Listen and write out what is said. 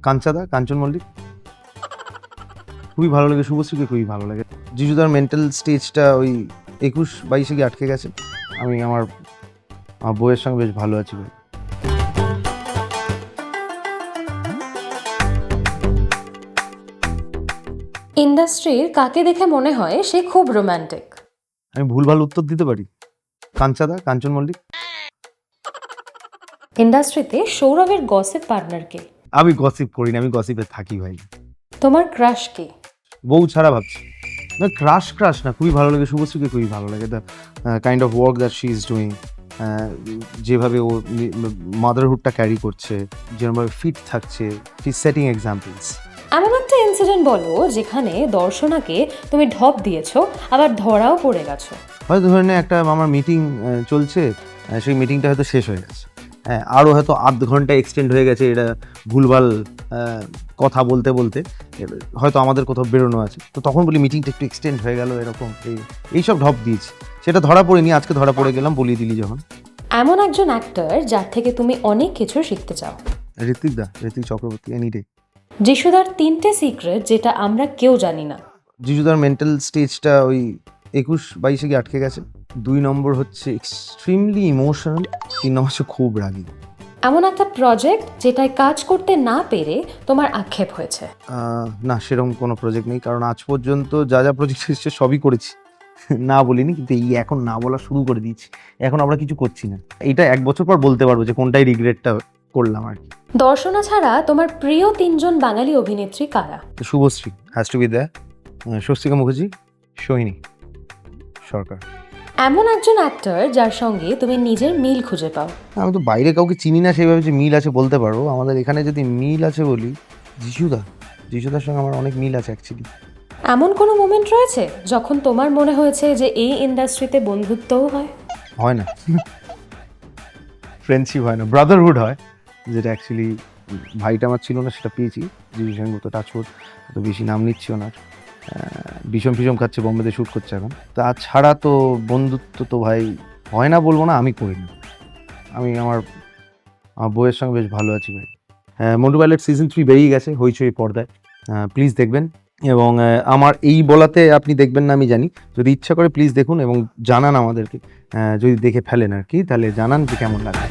কাঞ্চাদা, কাঞ্চন মল্লিক খুবই ভালো লাগে, শুভশ্রীকে খুবই ভালো লাগে। জিজুদার মেন্টাল স্টেজটা ওই 21-22 গিয়ে আটকে গেছে। আমি আমার বউয়ের সঙ্গে বেশ ভালো আছি ভাই। ইন্ডাস্ট্রির কাকে দেখে মনে হয় সে খুব রোমান্টিক? আমি ভুলভাল উত্তর দিতে পারি। কাঞ্চাদা, কাঞ্চন মল্লিক। ইন্ডাস্ট্রিতে সৌরভের গসিপ পার্টনার কে? আমি গসিপ করি না, আমি গসিপে থাকি ভাই। তোমার ক্রাশ কে? বউ ছাড়া ভাবছি না, ক্রাশ না, খুবই ভালো লাগে, শুভশ্রীকে খুবই ভালো লাগে। The kind of work that she is doing, যেভাবে ও মাদারহুডটা ক্যারি করছে, যেভাবে ফিট থাকছে, শি ইজ সেটিং এক্সাম্পলস। এমন একটা ইনসিডেন্ট বলো যেখানে দর্শনাকে তুমি ঢপ দিয়েছো আবার ধরাও পড়ে গেছো। হয়তো ধরে নে একটা আমার মিটিং চলছে, সেই মিটিংটা হয়তো শেষ হয়ে গেছে, হ্যাঁ, আরও হয়তো আধ ঘন্টা এক্সটেন্ড হয়ে গেছে, এটা ভুলভাল কথা বলতে বলতে হয়তো আমাদের কোথাও বেরোনো আছে, তো তখন বলি মিটিংটা একটু এক্সটেন্ড হয়ে গেল, এরকম এইসব ঢপ দিয়েছি। সেটা ধরা পড়েনি, আজকে ধরা পড়ে গেলাম, বলিয়ে দিলি যখন। এমন একজন অ্যাক্টর যার থেকে তুমি অনেক কিছু শিখতে চাও? Ritwik Chakraborty, any day. যিশুদার 3টে সিক্রেট যেটা আমরা কেউ জানি না। জিজুদার মেন্টাল স্টেজটা ওই 21-22 গিয়ে আটকে গেছে। 2 নম্বর হচ্ছে এক্সট্রিমলি ইমোশনাল, 3 নম্বর হচ্ছে খুব রাগী। এমন একটা প্রজেক্ট যেটায় কাজ করতে না পেরে তোমার আক্ষেপ হয়েছে? না, সেরকম কোনো প্রজেক্ট নেই, কারণ আজ পর্যন্ত যা যা প্রজেক্ট এসেছে সবই করেছি। না বলিনি, কিন্তু এই এখন না বলা শুরু করে দিয়েছি। এখন আমরা কিছু করছি না, এইটা 1 বছর পর বলতে পারবো যে কোনটাই রিগ্রেটটা করলাম আর কি। দর্শনা ছাড়া তোমার প্রিয় 3জন বাঙালি অভিনেত্রী কারা? Subhashree has to be there, Swastika Mukherjee, Sohini Sarkar. এমন একজন অ্যাক্টর যার সঙ্গে তুমি নিজের মিল খুঁজে পাও? আমি তো বাইরে কাউকে চিনি না সেভাবে যে মিল আছে বলতে পারবো। আমাদের এখানে যদি মিল আছে বলি, যিশুদার সঙ্গে আমার অনেক মিল আছে অ্যাকচুয়ালি। এমন কোনো মোমেন্ট রয়েছে যখন তোমার মনে হয়েছে যে এই ইন্ডাস্ট্রিতে বন্ধুত্বও হয়? হয় না, ফ্রেন্ডশিপ হয় না, ব্রাদারহুড হয়, যেটা অ্যাকচুয়ালি ভাইটা আমার ছিল না, সেটা পেয়েছি। যিশুর সঙ্গে তো টাচউড, তো বেশি নাম নিচ্ছি ওনার, বিষম খাচ্ছে, বোম্বেতে শ্যুট করছে এখন। তাছাড়া তো বন্ধুত্ব তো ভাই হয় না বলবো না, আমি করি না। আমি আমার বউয়ের সঙ্গে বেশ ভালো আছি ভাই। মন্টু পাইলট সিজন 3 বেরিয়ে গেছে হইচই পর্দায়, প্লিজ দেখবেন। এবং আমার এই বলাতে আপনি দেখবেন না আমি জানি, যদি ইচ্ছা করে প্লিজ দেখুন এবং জানান আমাদেরকে, যদি দেখে ফেলেন আর কি, তাহলে জানান যে কেমন লাগে।